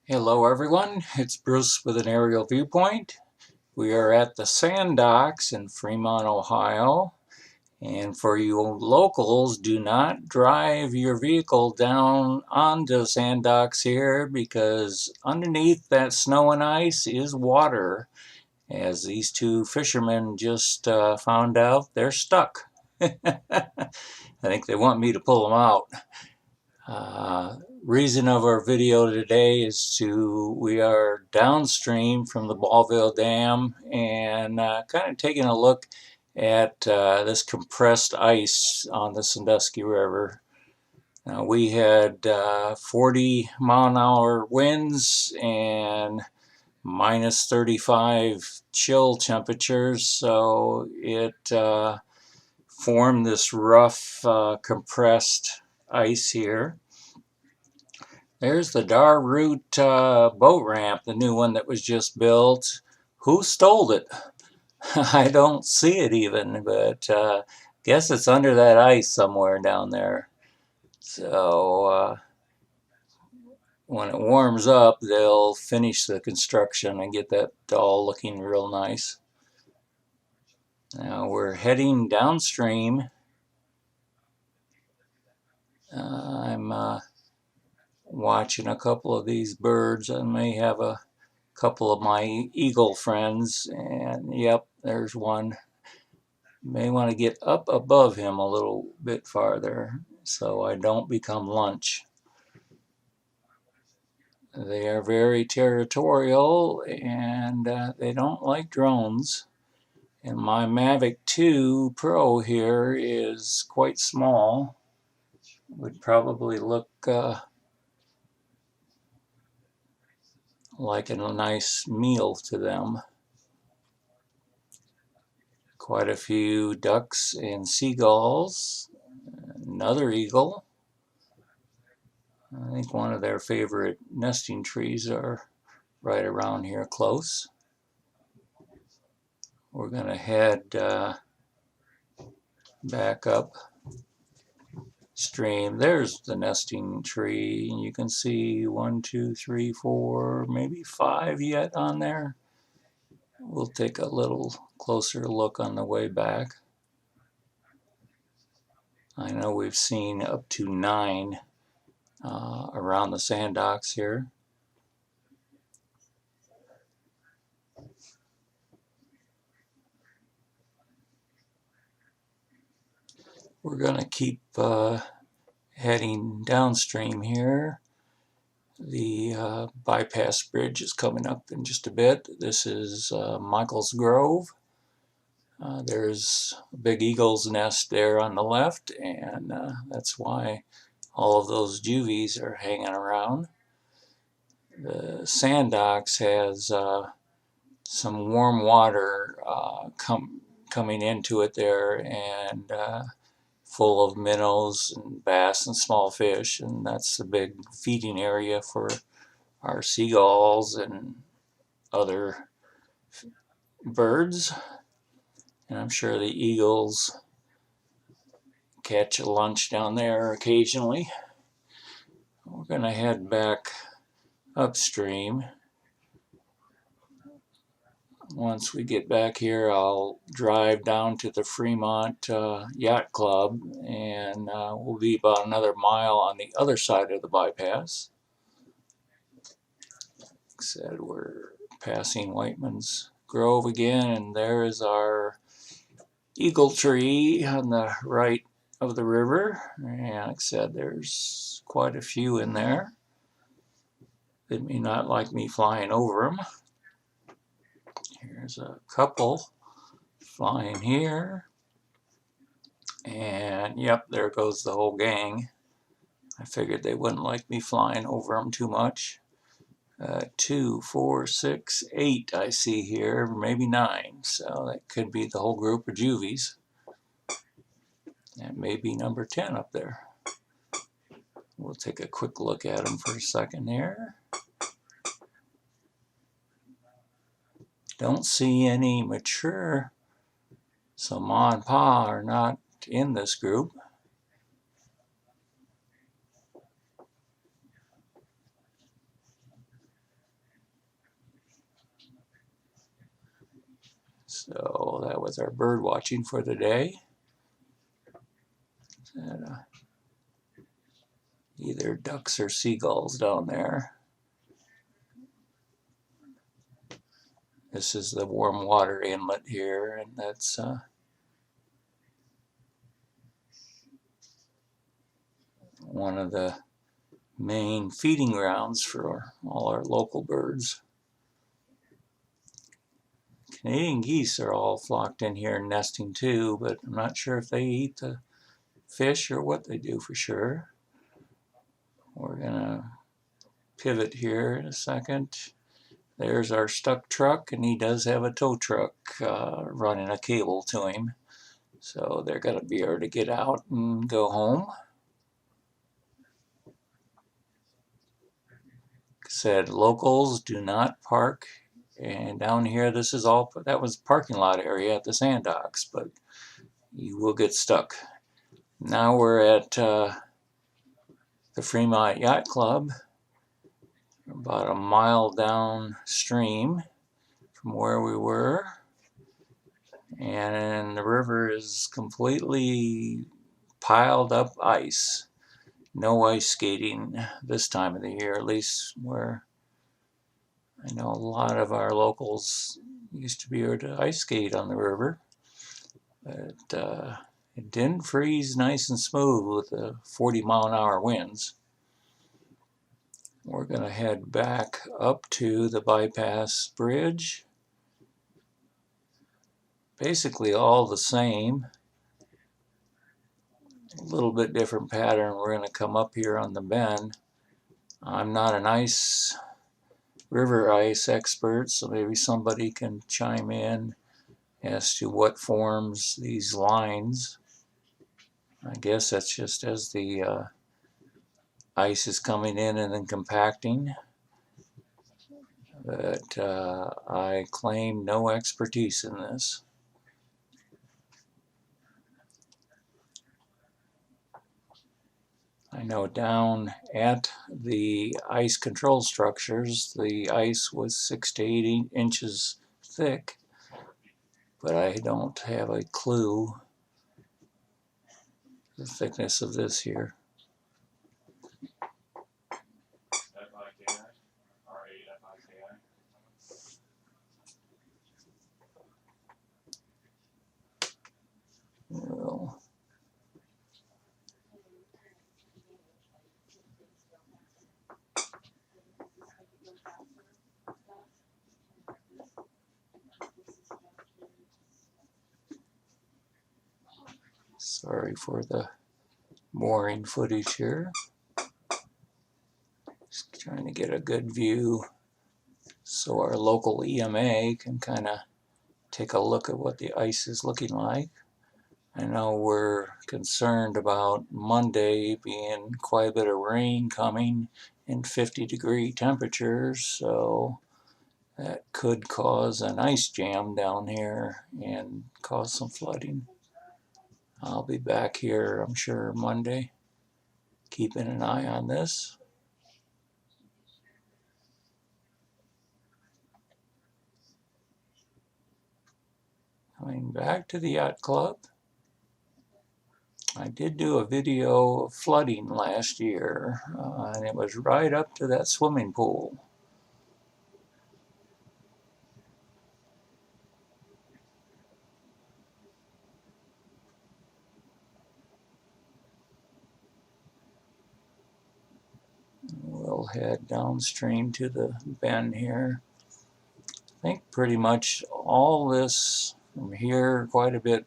Hello everyone, it's Bruce with an aerial viewpoint. We are at the sand docks in Fremont, Ohio. And for you locals, do not drive your vehicle down onto the sand docks here because underneath that snow and ice is water. As these two fishermen just found out, they're stuck. I think they want me to pull them out. Reason of our video today is we are downstream from the Ballville Dam and kind of taking a look at this compressed ice on the Sandusky River. We had 40-mile-an-hour winds and minus 35 chill temperatures, so it formed this rough compressed ice here. There's the Dar Route boat ramp, the new one that was just built. Who stole it? I don't see it even, but guess it's under that ice somewhere down there. So when it warms up, they'll finish the construction and get that all looking real nice. Now we're heading downstream. I'm watching a couple of these birds. I may have a couple of my eagle friends, and yep, there's one. May want to get up above him a little bit farther so I don't become lunch. They are very territorial and they don't like drones. And my Mavic 2 Pro here is quite small. Would probably look like a nice meal to them. Quite a few ducks and seagulls. Another eagle. I think one of their favorite nesting trees are right around here close. We're going to head back up stream. There's the nesting tree. You can see 1, 2, 3, 4, maybe 5 yet on there. We'll take a little closer look on the way back. I know we've seen up to 9 around the sand docks here. We're going to keep heading downstream here. The bypass bridge is coming up in just a bit. This is Michael's Grove. There's a big eagle's nest there on the left, and that's why all of those juvies are hanging around. The sand docks has some warm water coming into it there, and full of minnows and bass and small fish, and that's the big feeding area for our seagulls and other birds. And I'm sure the eagles catch a lunch down there occasionally. We're going to head back upstream. Once we get back here, I'll drive down to the Fremont Yacht Club, and we'll be about another mile on the other side of the bypass. Like I said, we're passing Whiteman's Grove again, and there is our eagle tree on the right of the river. And like I said, there's quite a few in there. They may not like me flying over them. Here's a couple flying here. And yep, there goes the whole gang. I figured they wouldn't like me flying over them too much. 2, 4, 6, 8 I see here, maybe 9. So that could be the whole group of juvies. That may be number 10 up there. We'll take a quick look at them for a second here. Don't see any mature, so Ma and Pa are not in this group. So that was our bird watching for the day. And, either ducks or seagulls down there. This is the warm water inlet here, and that's one of the main feeding grounds for all our local birds. Canadian geese are all flocked in here nesting too, but I'm not sure if they eat the fish or what they do for sure. We're gonna pivot here in a second. There's our stuck truck, and he does have a tow truck running a cable to him. So they're gonna be able to get out and go home. Said locals do not park, and down here this is all, that was parking lot area at the sand docks, but you will get stuck. Now we're at the Fremont Yacht Club, about a mile downstream from where we were, and the river is completely piled up ice. No ice skating this time of the year, at least where I know a lot of our locals used to be able to ice skate on the river, but it didn't freeze nice and smooth with the 40-mile-an-hour winds. We're going to head back up to the bypass bridge. Basically all the same. A little bit different pattern. We're going to come up here on the bend. I'm not an river ice expert, so maybe somebody can chime in as to what forms these lines. I guess that's just as the ice is coming in and then compacting. But I claim no expertise in this. I know down at the ice control structures, the ice was 6 to 8 inches thick, but I don't have a clue the thickness of this here. Well, sorry for the boring footage here. Just trying to get a good view so our local EMA can kind of take a look at what the ice is looking like. I know we're concerned about Monday being quite a bit of rain coming in 50-degree temperatures, so that could cause an ice jam down here and cause some flooding. I'll be back here, I'm sure, Monday, keeping an eye on this. Coming back to the yacht club. I did do a video of flooding last year, and it was right up to that swimming pool. We'll head downstream to the bend here. I think pretty much all this from here, quite a bit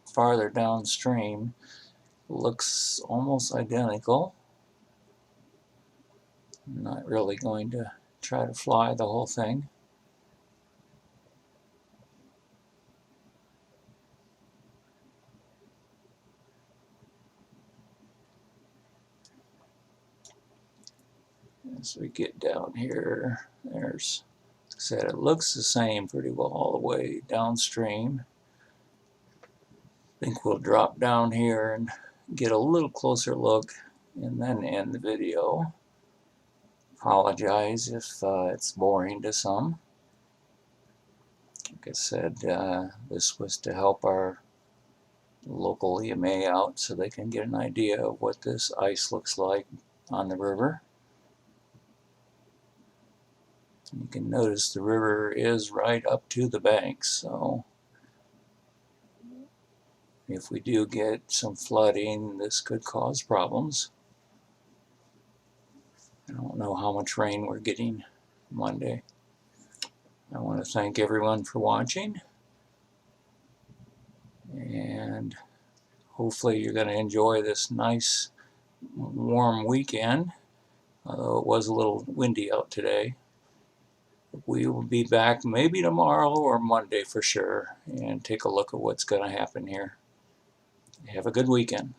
farther downstream, looks almost identical. I'm not really going to try to fly the whole thing. As we get down here, there's, like I said, it looks the same pretty well all the way downstream. I think we'll drop down here and get a little closer look and then end the video. Apologize if it's boring to some. Like I said, this was to help our local EMA out so they can get an idea of what this ice looks like on the river. You can notice the river is right up to the banks, so if we do get some flooding, this could cause problems. I don't know how much rain we're getting Monday. I want to thank everyone for watching, and hopefully you're going to enjoy this nice warm weekend, although it was a little windy out today. We will be back maybe tomorrow or Monday for sure and take a look at what's going to happen here. Have a good weekend.